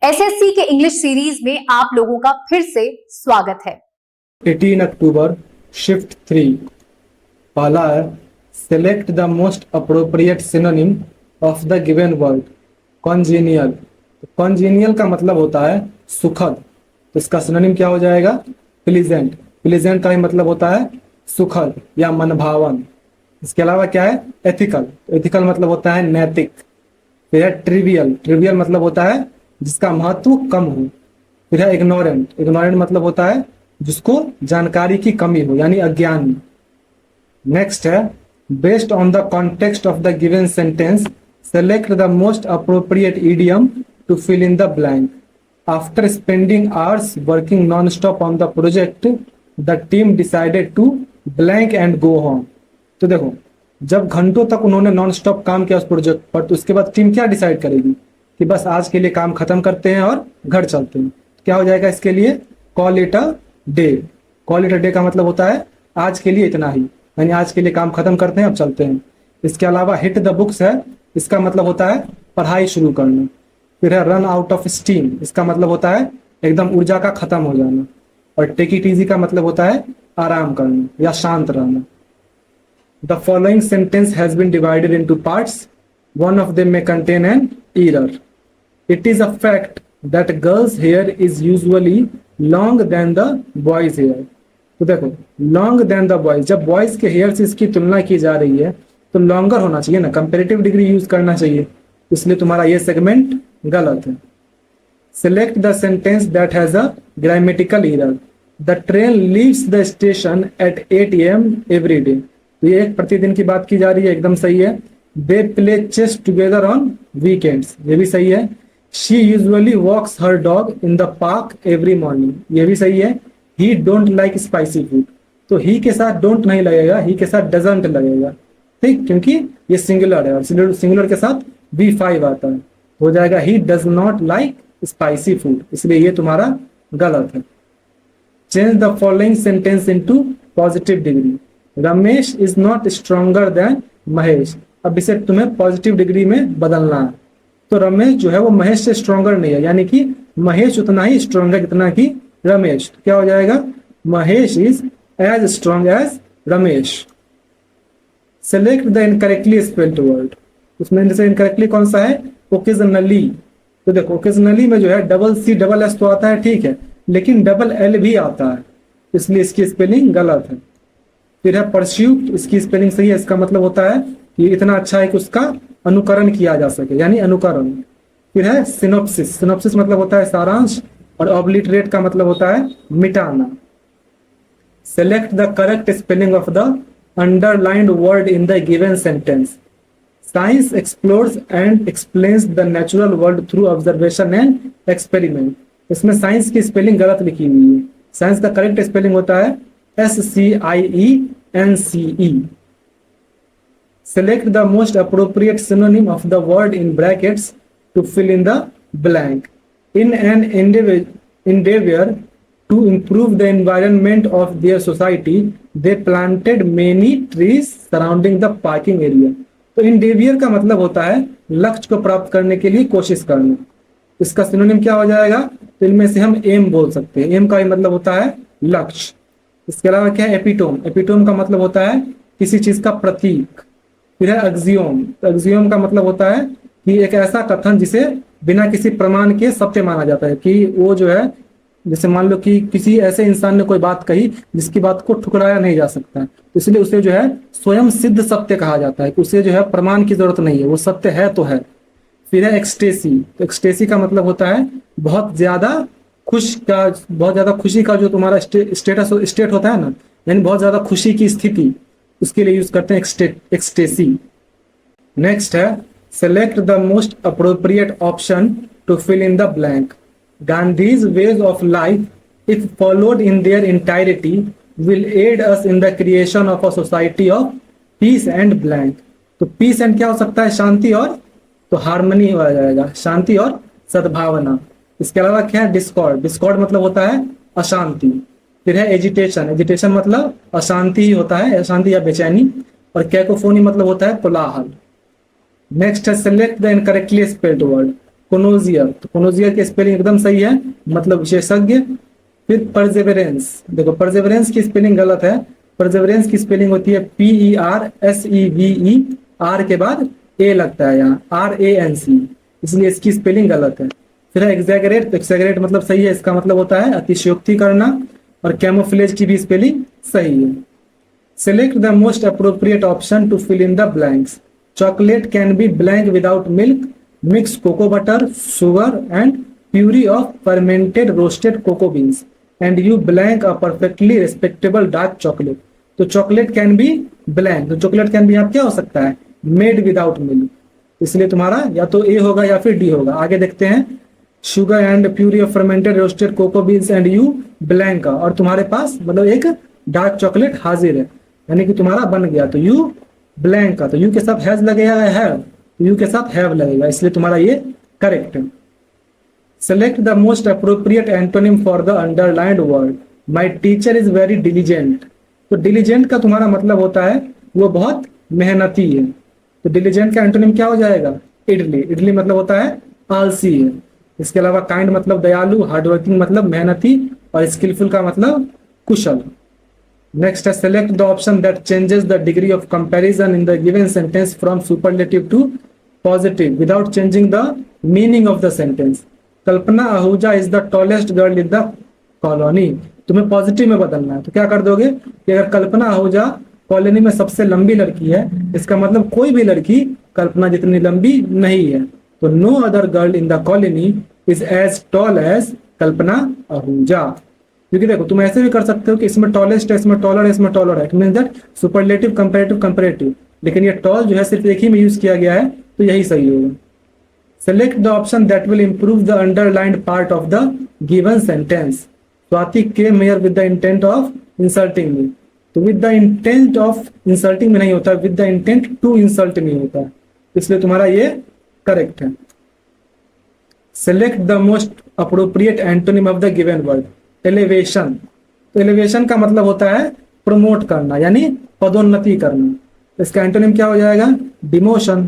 SSC के English series में आप लोगों का फिर से स्वागत है। 18 अक्टूबर शिफ्ट 3 पहला है select the most appropriate synonym of the given word. Congenial, तो कॉन्जीनियल का मतलब होता है सुखद, तो इसका सिनोनिम क्या हो जाएगा? प्लीजेंट। प्लीजेंट का ही मतलब होता है सुखद या मनभावन। इसके अलावा क्या है? एथिकल, एथिकल मतलब होता है नैतिक। फिर है ट्रिवियल, ट्रिवियल मतलब होता है जिसका महत्व कम हो। फिर है इग्नोरेंट, इग्नोरेंट मतलब होता है जिसको जानकारी की कमी हो यानी अज्ञानी। नेक्स्ट है based on the context of the given sentence select the most appropriate idiom to fill in the blank. After spending hours working non stop on the project the team decided to blank and go home. तो देखो, जब घंटों तक उन्होंने non stop काम किया उस project पर, तो उसके बाद टीम क्या डिसाइड करेगी कि बस आज के लिए काम खत्म करते हैं और घर चलते हैं। क्या हो जाएगा इसके लिए? Call it a day. Call it a day का मतलब होता है आज के लिए इतना ही, यानी आज के लिए काम खत्म करते हैं, अब चलते हैं। इसके अलावा हिट द बुक्स है, इसका मतलब होता है पढ़ाई शुरू करना। फिर है रन आउट ऑफ स्टीम, इसका मतलब होता है एकदम ऊर्जा का खत्म हो जाना। और टेक इट इजी का मतलब होता है आराम करना या शांत रहना। The following sentence has been divided into parts, one of them may contain an error. It is a fact that girls' hair is usually long than the boys' hair. तो देखो, long than the boys, जब boys के hair से इसकी तुलना की जा रही है तो longer होना चाहिए ना, कंपेरेटिव डिग्री यूज करना चाहिए, इसलिए तुम्हारा ये सेगमेंट गलत है। Select the sentence that has a grammatical error. The train leaves the station at 8 a.m. every day. तो ये एक प्रतिदिन की बात की जा रही है, एकदम सही है। They play chess together on weekends, ये भी सही है। She usually walks her dog in the park every morning, ये भी सही है। He don't like spicy food, तो he के साथ don't नहीं लगेगा, he के साथ doesn't लगेगा, ठीक, क्योंकि ये सिंगुलर है और सिंगुलर के साथ V5 आता है, हो जाएगा he does not like spicy food, इसलिए ये तुम्हारा गलत है। Change the following sentence into positive degree. Ramesh is not stronger than Mahesh. अब इसे तुम्हें पॉजिटिव डिग्री में बदलना है। तो रमेश जो है वो महेश से स्ट्रॉन्गर नहीं है, यानी कि महेश उतना ही स्ट्रॉन्ग है जितना कि रमेश। तो क्या हो जाएगा? Mahesh is as strong as Ramesh. Select the incorrectly spelled word, उसमें से इनकरेक्टली कौन सा है? ओकेजनली। तो देखो, ओकेजनली में जो है डबल सी डबल एस तो आता है, ठीक है, लेकिन डबल एल भी आता है, इसलिए इसकी स्पेलिंग गलत है। फिर है परस्यूट, इसकी स्पेलिंग सही है, इसका मतलब होता है कि इतना अच्छा है कि उसका अनुकरण किया जा सके, यानी अनुकरण। फिर है सिनोप्सिस, सिनोप्सिस मतलब होता है सारांश, और ऑब्लिटरेट का मतलब होता है मिटाना। Select the correct spelling of the underlined word in the given sentence. Science explores and explains the natural world through observation and experiment. इसमें साइंस की स्पेलिंग गलत लिखी हुई है, साइंस का करेक्ट स्पेलिंग होता है SCIENCE। Select the most appropriate synonym of the word in brackets to fill in the blank. In an endeavor to improve the environment of their society, they planted many trees surrounding the parking area. तो endeavor का मतलब होता है लक्ष्य को प्राप्त करने के लिए कोशिश करना। इसका सिनोनिम क्या हो जाएगा? तो इनमें से हम एम बोल सकते हैं, एम का ही मतलब होता है लक्ष्य। इसके अलावा क्या है? एपिटोम, एपिटोम का मतलब होता है किसी चीज का प्रतीक। फिर है एक्सियोम, तो एक्सियोम का मतलब होता है कि एक ऐसा कथन जिसे बिना किसी प्रमाण के सत्य माना जाता है, कि वो जो है, जैसे मान लो कि किसी ऐसे इंसान ने कोई बात कही जिसकी बात को ठुकराया नहीं जा सकता, तो इसलिए उसे जो है स्वयं सिद्ध सत्य कहा जाता है, कि उसे जो है प्रमाण की जरूरत नहीं है, वो सत्य है तो है। फिर है एक्सटेसी, तो एक्सटेसी का मतलब होता है बहुत ज्यादा खुशी का जो तुम्हारा स्टेट होता है ना, यानी बहुत ज्यादा खुशी की स्थिति, उसके लिए यूज करते हैं एक्सटेसी। नेक्स्ट है select the most appropriate option to fill in the blank. Gandhi's ways of life if followed in their entirety will aid us in the creation of a society of peace and blank. तो peace and क्या हो सकता है? शांति, और तो harmony हो जाएगा, शांति और सद्भावना। इसके अलावा क्या है? डिस्कॉर्ड, डिस्कॉर्ड मतलब होता है अशांति। फिर है एजिटेशन, एजिटेशन मतलब अशांति ही होता है, अशांति या बेचैनी। और कैकोफोनी मतलब होता है कोलाहल। नेक्स्ट है select the incorrectly spelled word. Connoisseur, तो कोनोजियर की स्पेलिंग एकदम सही है, मतलब विशेषज्ञ। फिर परसेवरेंस, देखो परसेवरेंस की स्पेलिंग गलत है, परसेवरेंस की स्पेलिंग होती है PERSEVE, के बाद ए लगता है यहाँ, RANC, इसलिए इसकी स्पेलिंग गलत है। फिर है एग्जैगरेट, तो एग्जैगरेट मतलब सही है, इसका मतलब होता है अतिशयोक्ति करना, और कैमोफ्लेज की भी स्पेलिंग सही है। Select the most appropriate option to fill in the blanks. Chocolate can be blank without milk, mix cocoa butter, sugar and puree of fermented roasted cocoa beans and you blank a perfectly respectable dark chocolate. तो chocolate can be blank, तो chocolate can be यहाँ क्या हो सकता है, made without milk, इसलिए तुम्हारा या तो ए होगा या फिर डी होगा। आगे देखते हैं, sugar and puree of fermented roasted cocoa beans and you blank, और तुम्हारे पास मतलब एक डार्क चॉकलेट हाजिर है, यानी कि तुम्हारा बन गया, तो यू ब्लैंक का, तो यू के साथ हैज लगेगा या हैव, तो यू के साथ हैव लगेगा, इसलिए तुम्हारा ये करेक्ट है। Select the most appropriate antonym for the underlined word. My teacher is very diligent, तो डिलीजेंट का तुम्हारा मतलब होता है वो बहुत मेहनती है, तो डिलीजेंट का एंटोनिम क्या हो जाएगा, इडली, इडली मतलब होता है आलसी है। इसके अलावा काइंड मतलब दयालु, हार्डवर्किंग मतलब मेहनती, और स्किलफुल का मतलब कुशल। नेक्स्ट है, select the option that changes the degree of comparison in the given sentence from superlative to positive without changing the meaning of the sentence. Kalpana Ahuja is the tallest girl in the colony, तुम्हें positive में बदलना है, तो क्या कर दोगे कि अगर कल्पना आहूजा कॉलोनी में सबसे लंबी लड़की है, इसका मतलब कोई भी लड़की कल्पना जितनी लंबी नहीं है, तो no other girl in the colony is as tall as Kalpana Ahuja. क्योंकि देखो तुम ऐसे भी कर सकते हो कि इसमें टॉलेस्ट है, इसमें टॉलर है, इसमें टॉलर है, it means that superlative comparative comparative, लेकिन ये टॉल जो है सिर्फ एक ही में यूज किया गया है, तो यही सही होगा। Select the option that will improve the underlined part of the given sentence. Swati came here with the intent of insulting me, तो with the intent of insulting में नहीं होता, with the intent to insult me होता है, इसलिए तुम्हारा ये correct है। Select the most appropriate antonym of the given word. Elevation, तो एलिवेशन का मतलब होता है प्रमोट करना, यानी पदोन्नति करना, इसका एंटोनिम क्या हो जाएगा, डिमोशन।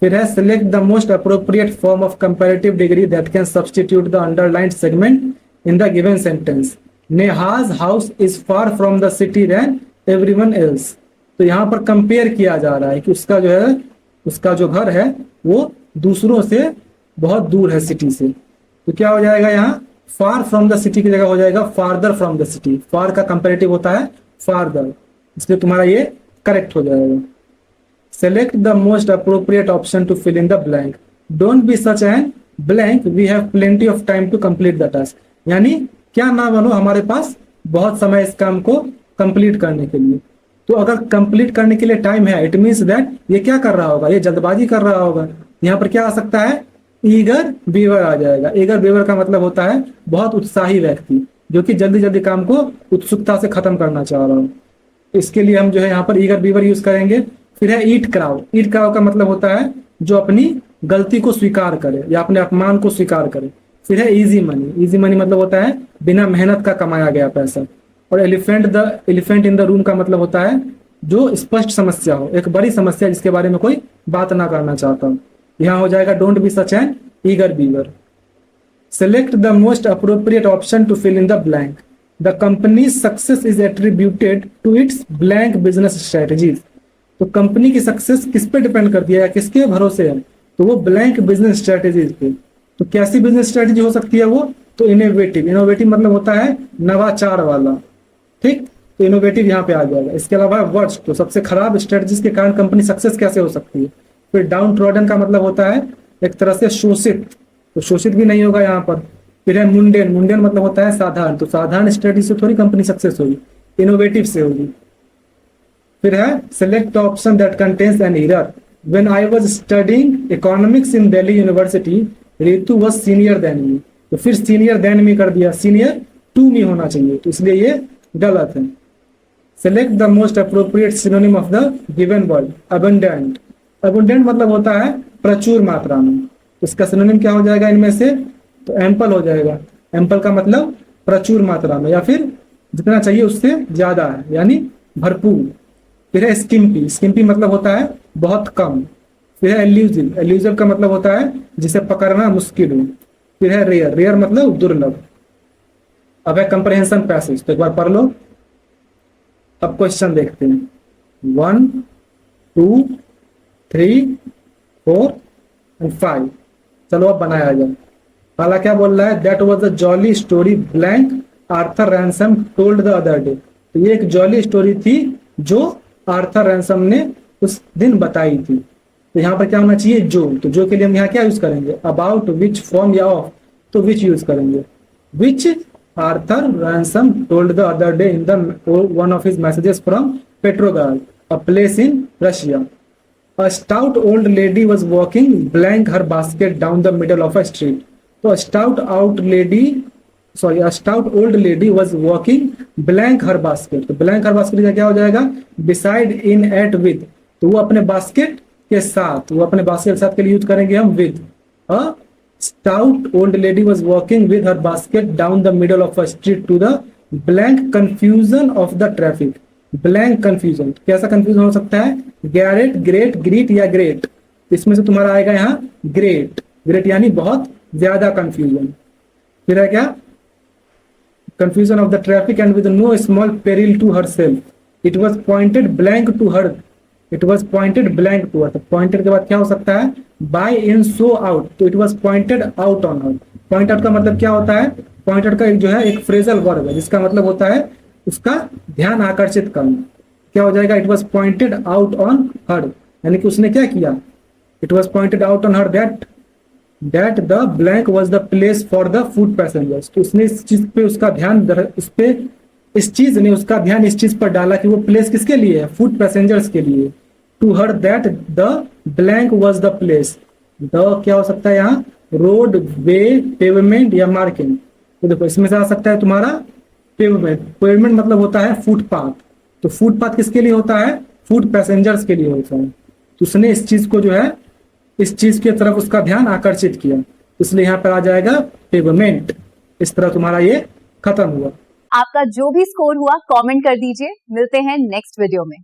फिर है, select the most appropriate form of comparative degree that can substitute the underlined segment in the given sentence. Neha's house is far from the city than everyone else, तो यहाँ पर कंपेयर किया जा रहा है कि उसका जो है, उसका जो घर है वो दूसरों से बहुत दूर है सिटी से, तो क्या हो जाएगा यहाँ, फार फ्रॉम द सिटी की जगह हो जाएगा फारदर फ्रॉम द सिटी, फार का कंपैरेटिव होता है फारदर, इसलिए तुम्हारा ये करेक्ट हो जाएगा। Select the most appropriate option to fill in the blank. Don't be such an blank, we have plenty of time to complete the task, यानी क्या ना बनो, हमारे पास बहुत समय इस काम को कंप्लीट करने के लिए। तो अगर कंप्लीट करने के लिए टाइम है, इट मीन्स दैट ये क्या कर रहा होगा, ये जल्दबाजी कर रहा होगा। यहाँ पर क्या आ सकता है, ईगर बीवर आ जाएगा। ईगर बीवर का मतलब होता है बहुत उत्साही व्यक्ति, जो कि जल्दी जल्दी काम को उत्सुकता से खत्म करना चाह रहा हो, इसके लिए हम जो है यहाँ पर ईगर बीवर यूज करेंगे। फिर है ईट क्राउ, ईट क्राउ का मतलब होता है जो अपनी गलती को स्वीकार करे या अपने अपमान को स्वीकार करे। फिर है इजी मनी, इजी मनी मतलब होता है बिना मेहनत का कमाया गया पैसा। और एलिफेंट इन द रूम का मतलब होता है जो स्पष्ट समस्या हो, एक बड़ी समस्या जिसके बारे में कोई बात ना करना चाहता हो। यहाँ हो जाएगा don't be such an eager beaver. Select the most appropriate option to fill in the blank. The company success is attributed to its blank business strategies, तो कंपनी की सक्सेस किस पे डिपेंड करती है या किसके भरोसे है, तो वो ब्लैंक बिजनेस स्ट्रेटजीज पे। तो कैसी बिजनेस स्ट्रेटजी हो सकती है वो, तो इनोवेटिव, इनोवेटिव मतलब होता है नवाचार वाला, ठीक, तो इनोवेटिव यहाँ पे आ जाएगा। इसके अलावा वर्स्ट, तो सबसे खराब स्ट्रेटजीज के कारण कंपनी सक्सेस कैसे हो सकती है। फिर डाउन ट्रॉडन का मतलब होता है एक तरह से शोषित, तो शोषित भी नहीं होगा यहाँ पर। फिर है मुंडेन, मुंडेन मतलब होता है साधारण, तो साधारण स्ट्रेटजी से थोड़ी कंपनी सक्सेस होगी, इनोवेटिव से होगी। फिर है select option that contains an error. When I was studying economics in Delhi university Ritu was senior than me, तो फिर सीनियर देन मी कर दिया, सीनियर टू मी होना चाहिए, तो इसलिए ये गलत है। Select the most appropriate synonym of the given word. Abundant, abundant मतलब होता है प्रचुर मात्रा में, तो इसका सिनोनिम क्या हो जाएगा इनमें से, तो एम्पल हो जाएगा। एम्पल का मतलब प्रचुर मात्रा में या फिर जितना चाहिए उससे ज्यादा है, यानी भरपूर। फिर है स्किम्पी, स्किम्पी मतलब होता है बहुत कम। फिर है एल्यूजिव, एल्यूजिव का मतलब होता है जिसे पकड़ना मुश्किल हो। फिर है रेयर, रेयर मतलब दुर्लभ। अब है कंप्रहेंशन पैसेज, तो एक बार पढ़ लो। अब क्वेश्चन देखते हैं, 1 2 3 4 एंड 5। चलो अब बनाया जाए। पहला क्या बोल रहा है, that was a jolly story blank Arthur Ransome told the other day. तो ये एक जॉली स्टोरी थी जो आर्थर रैनसम ने उस दिन बताई थी। तो यहाँ पर क्या होना चाहिए, जो। तो जो के लिए हम यहाँ क्या यूज करेंगे, अबाउट, विच, फ्रॉम या ऑफ, तो विच यूज करेंगे। Which Arthur Ransome told the other day in the one of his messages from Petrograd, a place in Russia. A stout old lady was walking blank her basket down the middle of a street. तो a stout old lady was walking blank her basket. तो blank her basket का क्या हो जाएगा, beside, in, at, with। तो वो अपने basket के साथ, वो अपने बास्केट के साथ के लिए यूज करेंगे हम with। A stout old lady was walking with her basket down the middle of a street to the blank confusion of the traffic। Blank confusion, कैसा कंफ्यूजन हो सकता है, गैरेट, ग्रेट, ग्रीट या ग्रेट। इसमें से तुम्हारा आएगा यहाँ ग्रेट, ग्रेट यानी बहुत ज्यादा कंफ्यूजन। फिर है क्या, confusion of the traffic and with no small peril to her self. It was pointed blank to her, it was pointed blank to her. Pointed के बाद क्या हो सकता है, बाय, इन, सो, आउट। तो it was pointed out on her. Point out का मतलब क्या होता है, पॉइंट आउट का एक जो है एक फ्रेजल वर्ब है जिसका मतलब होता है उसका ध्यान आकर्षित करना। क्या हो जाएगा, it was pointed out on हर, यानी कि उसने क्या किया, it was pointed out on her that the blank was the place for the food passengers. तो उसने इस चीज पे उसका ध्यान, इस चीज ने उसका ध्यान इस चीज पर डाला कि वो प्लेस किसके लिए है, फूड पैसेंजर्स के लिए। To her that the blank was the place. The क्या हो सकता है यहाँ, रोड, वे, पेवमेंट या मार्किंग। तो देखो इसमें से आ सकता है तुम्हारा पेवमेंट। पेवमेंट मतलब होता है फुटपाथ। तो फुटपाथ किसके लिए होता है, फूड पैसेंजर्स के लिए होता है। तो उसने इस चीज को जो है, इस चीज की तरफ उसका ध्यान आकर्षित किया, इसलिए यहाँ पर आ जाएगा पेवमेंट। इस तरह तुम्हारा ये खत्म हुआ। आपका जो भी स्कोर हुआ कमेंट कर दीजिए। मिलते हैं नेक्स्ट वीडियो में।